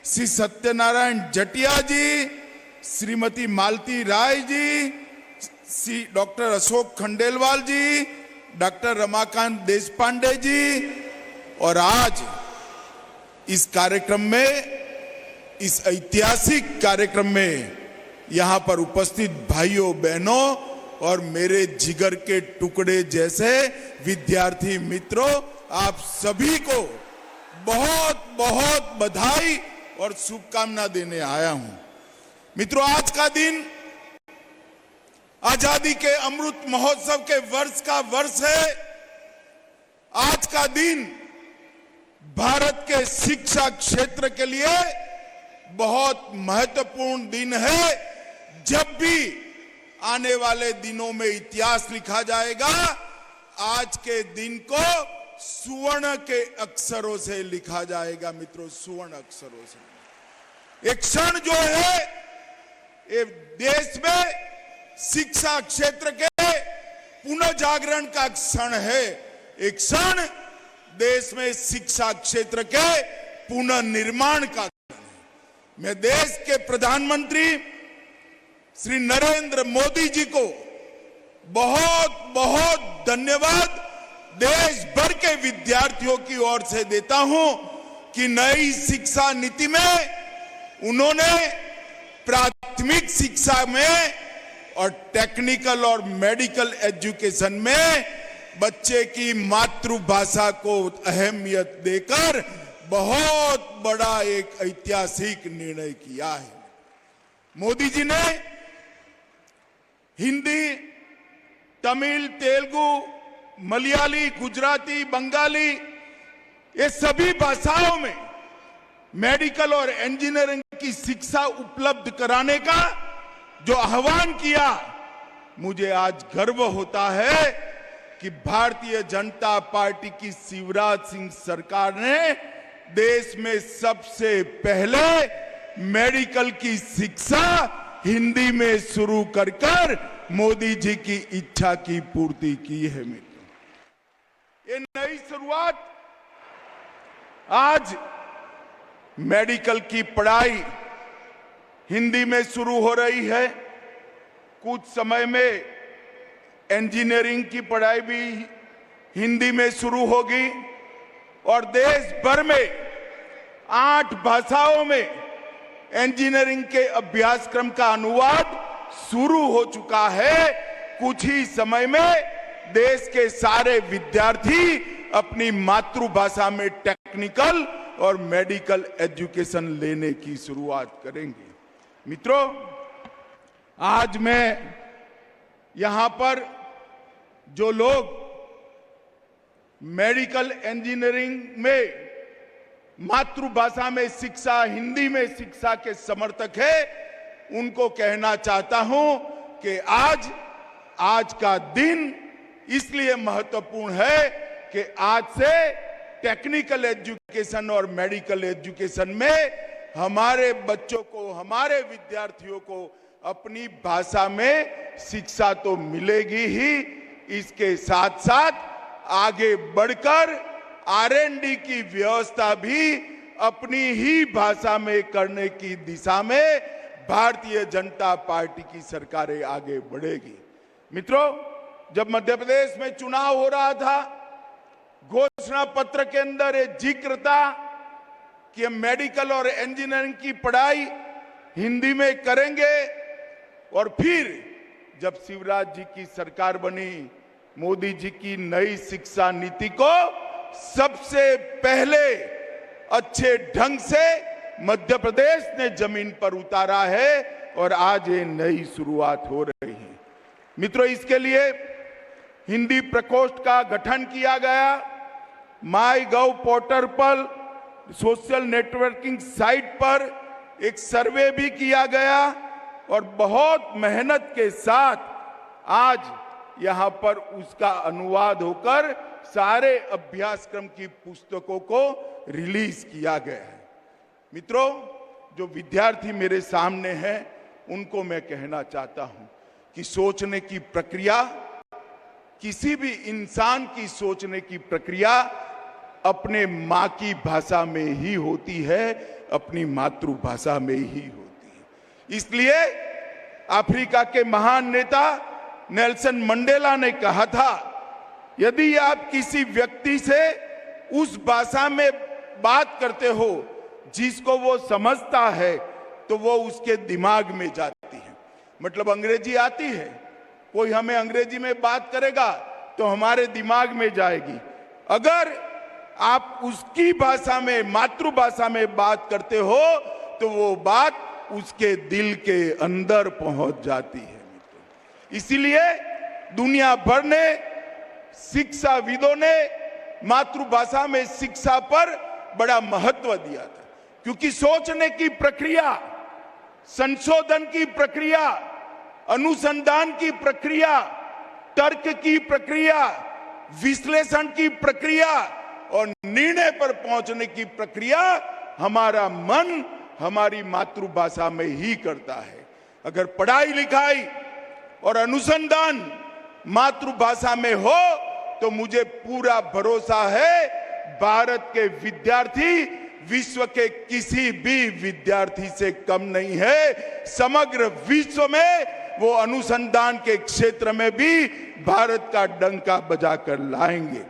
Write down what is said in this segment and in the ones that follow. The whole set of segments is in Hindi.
श्री सत्यनारायण जटिया जी, श्रीमती मालती राय जी, श्री डॉक्टर अशोक खंडेलवाल जी, डॉक्टर रमाकांत देशपांडे जी, और आज इस कार्यक्रम में, इस ऐतिहासिक कार्यक्रम में यहां पर उपस्थित भाइयों बहनों और मेरे जिगर के टुकड़े जैसे विद्यार्थी मित्रों, आप सभी को बहुत बहुत बधाई और शुभकामना देने आया हूं। मित्रों, आज का दिन आजादी के अमृत महोत्सव के वर्ष का वर्ष है। आज का दिन भारत के शिक्षा क्षेत्र के लिए बहुत महत्वपूर्ण दिन है। जब भी आने वाले दिनों में इतिहास लिखा जाएगा, आज के दिन को सुवर्ण के अक्षरों से लिखा जाएगा। मित्रों, सुवर्ण अक्षरों से। एक क्षण जो है, ये देश में शिक्षा क्षेत्र के पुनः जागरण का क्षण है। एक क्षण देश में शिक्षा क्षेत्र के पुनर्निर्माण का क्षण है। मैं देश के प्रधानमंत्री श्री नरेंद्र मोदी जी को बहुत बहुत धन्यवाद देश भर के विद्यार्थियों की ओर से देता हूं कि नई शिक्षा नीति में उन्होंने प्राथमिक शिक्षा में और टेक्निकल और मेडिकल एजुकेशन में बच्चे की मातृभाषा को अहमियत देकर बहुत बड़ा एक ऐतिहासिक निर्णय किया है। मोदी जी ने हिंदी, तमिल, तेलुगु, मलयाली, गुजराती, बंगाली, ये सभी भाषाओं में मेडिकल और इंजीनियरिंग की शिक्षा उपलब्ध कराने का जो आह्वान किया, मुझे आज गर्व होता है कि भारतीय जनता पार्टी की शिवराज सिंह सरकार ने देश में सबसे पहले मेडिकल की शिक्षा हिंदी में शुरू कर मोदी जी की इच्छा की पूर्ति की है। मित्रों, ये नई शुरुआत, आज मेडिकल की पढ़ाई हिंदी में शुरू हो रही है। कुछ समय में इंजीनियरिंग की पढ़ाई भी हिंदी में शुरू होगी और देश भर में 8 भाषाओं में इंजीनियरिंग के अभ्यासक्रम का अनुवाद शुरू हो चुका है। कुछ ही समय में देश के सारे विद्यार्थी अपनी मातृभाषा में टेक्निकल और मेडिकल एजुकेशन लेने की शुरुआत करेंगे। मित्रों, आज मैं यहां पर जो लोग मेडिकल इंजीनियरिंग में मातृभाषा में शिक्षा, हिंदी में शिक्षा के समर्थक है, उनको कहना चाहता हूं कि आज का दिन इसलिए महत्वपूर्ण है कि आज से टेक्निकल एजुकेशन और मेडिकल एजुकेशन में हमारे बच्चों को, हमारे विद्यार्थियों को अपनी भाषा में शिक्षा तो मिलेगी ही, इसके साथ साथ आगे बढ़कर R&D की व्यवस्था भी अपनी ही भाषा में करने की दिशा में भारतीय जनता पार्टी की सरकारें आगे बढ़ेगी। मित्रों, जब मध्य प्रदेश में चुनाव हो रहा था, घोषणा पत्र के अंदर एक जिक्र था कि हम मेडिकल और इंजीनियरिंग की पढ़ाई हिंदी में करेंगे। और फिर जब शिवराज जी की सरकार बनी, मोदी जी की नई शिक्षा नीति को सबसे पहले अच्छे ढंग से मध्य प्रदेश ने जमीन पर उतारा है और आज ये नई शुरुआत हो रही है। मित्रों, इसके लिए हिंदी प्रकोष्ठ का गठन किया गया। माईगव पोर्टल पर, सोशल नेटवर्किंग साइट पर एक सर्वे भी किया गया और बहुत मेहनत के साथ आज यहां पर उसका अनुवाद होकर सारे अभ्यासक्रम की पुस्तकों को रिलीज किया गया है। मित्रों, जो विद्यार्थी मेरे सामने हैं, उनको मैं कहना चाहता हूं कि सोचने की प्रक्रिया, किसी भी इंसान की सोचने की प्रक्रिया अपने मां की भाषा में ही होती है, अपनी मातृभाषा में ही होती है। इसलिए अफ्रीका के महान नेता नेल्सन मंडेला ने कहा था, यदि आप किसी व्यक्ति से उस भाषा में बात करते हो जिसको वो समझता है, तो वो उसके दिमाग में जाती है। मतलब अंग्रेजी आती है, कोई हमें अंग्रेजी में बात करेगा तो हमारे दिमाग में जाएगी। अगर आप उसकी भाषा में, मातृभाषा में बात करते हो तो वो बात उसके दिल के अंदर पहुंच जाती है। इसीलिए दुनिया भर ने, शिक्षाविदों ने मातृभाषा में शिक्षा पर बड़ा महत्व दिया था, क्योंकि सोचने की प्रक्रिया, संशोधन की प्रक्रिया, अनुसंधान की प्रक्रिया, तर्क की प्रक्रिया, विश्लेषण की प्रक्रिया और निर्णय पर पहुंचने की प्रक्रिया हमारा मन हमारी मातृभाषा में ही करता है। अगर पढ़ाई लिखाई और अनुसंधान मातृभाषा में हो तो मुझे पूरा भरोसा है भारत के विद्यार्थी विश्व के किसी भी विद्यार्थी से कम नहीं है। समग्र विश्व में वो अनुसंधान के क्षेत्र में भी भारत का डंका बजाकर लाएंगे।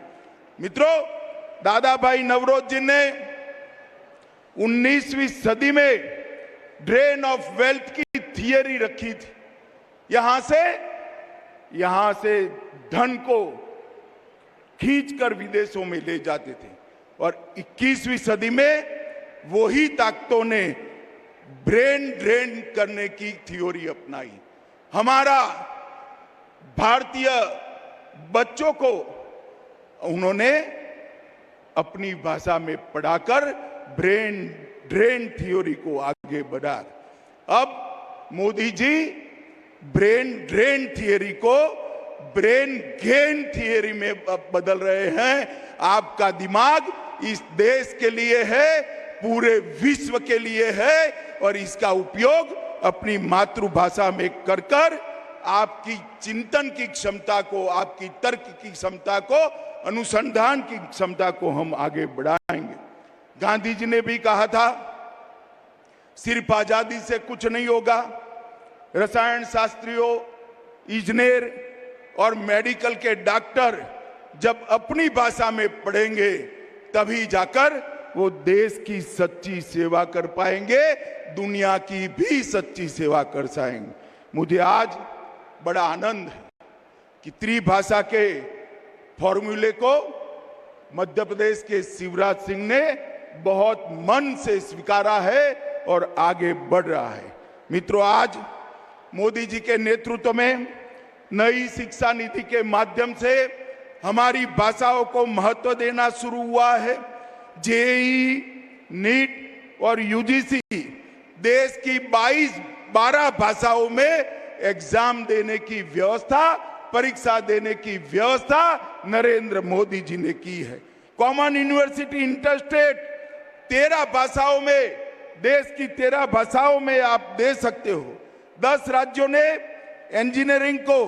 मित्रों, दादा भाई नवरोज जी ने 19वीं सदी में ड्रेन ऑफ वेल्थ की थियरी रखी थी। यहां से धन को खींचकर विदेशों में ले जाते थे, और 21वीं सदी में वही ताकतों ने ब्रेन ड्रेन करने की थ्योरी अपनाई। हमारा भारतीय बच्चों को उन्होंने अपनी भाषा में पढ़ाकर ब्रेन ड्रेन थ्योरी को आगे बढ़ा। अब Modi ji brain drain theory को ब्रेन गेन थ्योरी में बदल रहे हैं। आपका दिमाग इस देश के लिए है, पूरे विश्व के लिए है, और इसका उपयोग अपनी मातृभाषा में कर कर आपकी चिंतन की क्षमता को, आपकी तर्क की क्षमता को, अनुसंधान की क्षमता को हम आगे बढ़ाएंगे। गांधी जी ने भी कहा था, सिर्फ आजादी से कुछ नहीं होगा। रसायन शास्त्रियों, इंजीनियर और मेडिकल के डॉक्टर जब अपनी भाषा में पढ़ेंगे तभी जाकर वो देश की सच्ची सेवा कर पाएंगे, दुनिया की भी सच्ची सेवा कर पाएंगे। मुझे आज बड़ा आनंद है कि त्रिभाषा के फॉर्मूले को मध्य प्रदेश के शिवराज सिंह ने बहुत मन से स्वीकारा है और आगे बढ़ रहा है। मित्रों, आज मोदी जी के नेतृत्व में नई शिक्षा नीति के माध्यम से हमारी भाषाओं को महत्व देना शुरू हुआ है। जेईई, नीट और यूजीसी देश की 12 भाषाओं में एग्जाम देने की व्यवस्था, परीक्षा देने की व्यवस्था नरेंद्र मोदी जी ने की है। कॉमन यूनिवर्सिटी इंटरस्टेट 13 भाषाओं में, देश की 13 भाषाओं में आप दे सकते हो। 10 राज्यों ने इंजीनियरिंग को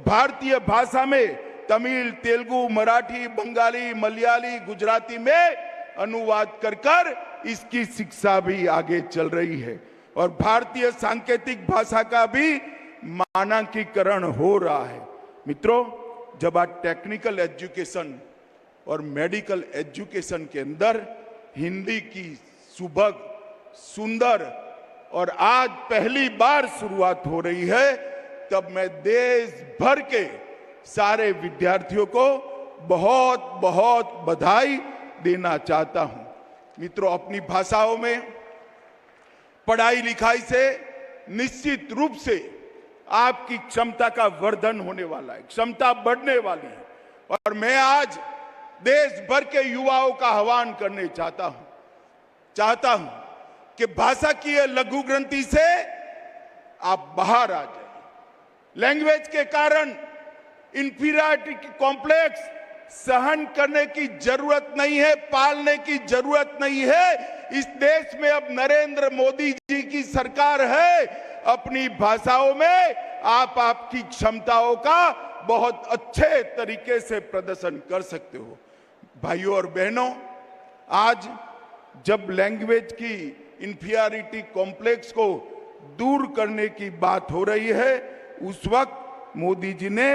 भारतीय भाषा में तमिल, तेलुगु, मराठी, बंगाली, मलयाली, गुजराती में अनुवाद कर इसकी शिक्षा भी आगे चल रही है, और भारतीय सांकेतिक भाषा का भी मानकीकरण हो रहा है। मित्रों, जब आप टेक्निकल एजुकेशन और मेडिकल एजुकेशन के अंदर हिंदी की सुभग, सुंदर और आज पहली बार शुरुआत हो रही है, तब मैं देश भर के सारे विद्यार्थियों को बहुत बहुत बधाई देना चाहता हूं। मित्रों, अपनी भाषाओं में पढ़ाई लिखाई से निश्चित रूप से आपकी क्षमता का वर्धन होने वाला है, क्षमता बढ़ने वाली है। और मैं आज देश भर के युवाओं का आह्वान करने चाहता हूं कि भाषा की ये लघु ग्रंथि से आप बाहर आ जाए। लैंग्वेज के कारण इंफीरियरिटी कॉम्प्लेक्स सहन करने की जरूरत नहीं है, पालने की जरूरत नहीं है। इस देश में अब नरेंद्र मोदी जी की सरकार है। अपनी भाषाओं में आप आपकी क्षमताओं का बहुत अच्छे तरीके से प्रदर्शन कर सकते हो। भाइयों और बहनों, आज जब लैंग्वेज की इंफीरियरिटी कॉम्प्लेक्स को दूर करने की बात हो रही है, उस वक्त मोदी जी ने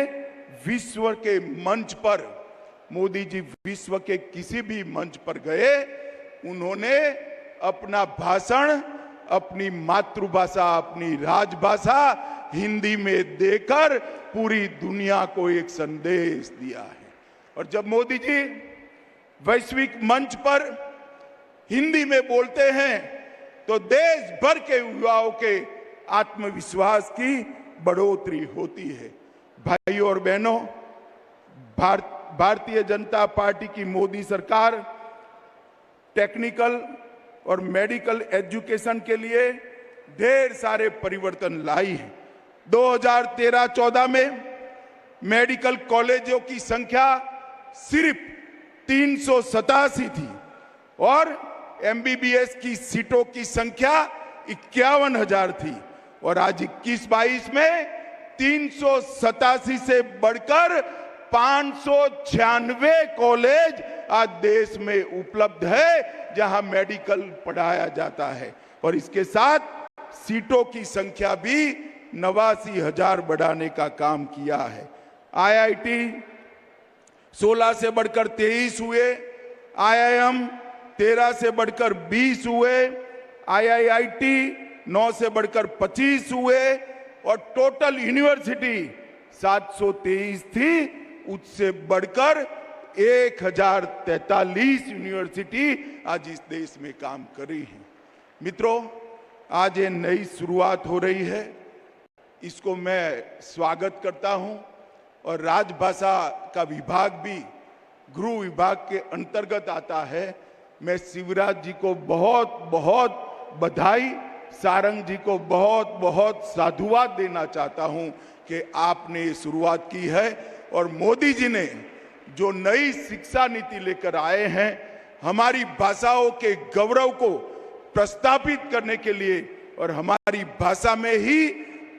विश्व के मंच पर, मोदी जी विश्व के किसी भी मंच पर गए, उन्होंने अपना भाषण अपनी मातृभाषा, अपनी राजभाषा हिंदी में देकर पूरी दुनिया को एक संदेश दिया है। और जब मोदी जी वैश्विक मंच पर हिंदी में बोलते हैं तो देश भर के युवाओं के आत्मविश्वास की बढ़ोतरी होती है। भाइयों और बहनों, भारतीय जनता पार्टी की मोदी सरकार टेक्निकल और मेडिकल एजुकेशन के लिए ढेर सारे परिवर्तन लाई है। 2013-14 में मेडिकल कॉलेजों की संख्या सिर्फ 387 थी और एमबीबीएस की सीटों की संख्या 51,000 थी, और आज 21-22 में 387 से बढ़कर 596 कॉलेज आज देश में उपलब्ध है जहां मेडिकल पढ़ाया जाता है। और इसके साथ सीटों की संख्या भी 89,000 बढ़ाने का काम किया है। आईआईटी 16 से बढ़कर 23 हुए, आईआईएम 13 से बढ़कर 20 हुए, आईआईआईटी 9 से बढ़कर 25 हुए और टोटल यूनिवर्सिटी 723 थी, उससे बढ़कर 1043 यूनिवर्सिटी आज इस देश में काम कर रही है। मित्रों, आज ये नई शुरुआत हो रही है, इसको मैं स्वागत करता हूं। और राजभाषा का विभाग भी गृह विभाग के अंतर्गत आता है। मैं शिवराज जी को बहुत बहुत बधाई, सारंग जी को बहुत बहुत साधुवाद देना चाहता हूं कि आपने ये शुरुआत की है। और मोदी जी ने जो नई शिक्षा नीति लेकर आए हैं, हमारी भाषाओं के गौरव को प्रस्थापित करने के लिए और हमारी भाषा में ही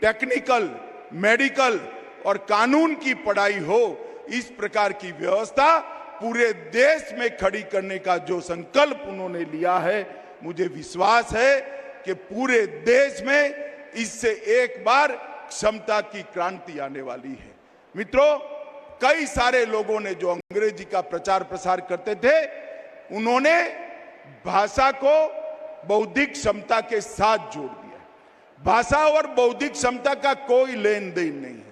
टेक्निकल, मेडिकल और कानून की पढ़ाई हो, इस प्रकार की व्यवस्था पूरे देश में खड़ी करने का जो संकल्प उन्होंने लिया है, मुझे विश्वास है कि पूरे देश में इससे एक बार क्षमता की क्रांति आने वाली है। मित्रों, कई सारे लोगों ने जो अंग्रेजी का प्रचार प्रसार करते थे, उन्होंने भाषा को बौद्धिक क्षमता के साथ जोड़ दिया। भाषा और बौद्धिक क्षमता का कोई लेन देन नहीं है।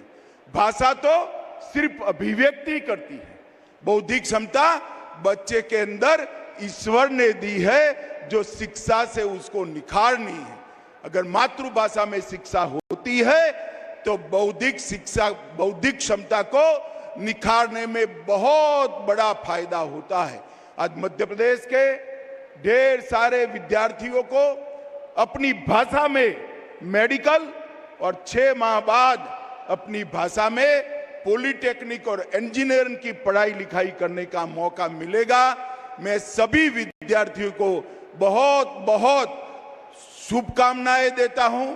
भाषा तो सिर्फ अभिव्यक्ति करती है, बौद्धिक क्षमता बच्चे के अंदर ईश्वर ने दी है, जो शिक्षा से उसको निखारनी है। अगर मातृभाषा में शिक्षा होती है तो बौद्धिक क्षमता को निखारने में बहुत बड़ा फायदा होता है। आज मध्य प्रदेश के ढेर सारे विद्यार्थियों को अपनी भाषा में मेडिकल और 6 माह बाद अपनी भाषा में पॉलिटेक्निक और इंजीनियरिंग की पढ़ाई लिखाई करने का मौका मिलेगा। मैं सभी विद्यार्थियों को बहुत बहुत शुभकामनाएं देता हूं।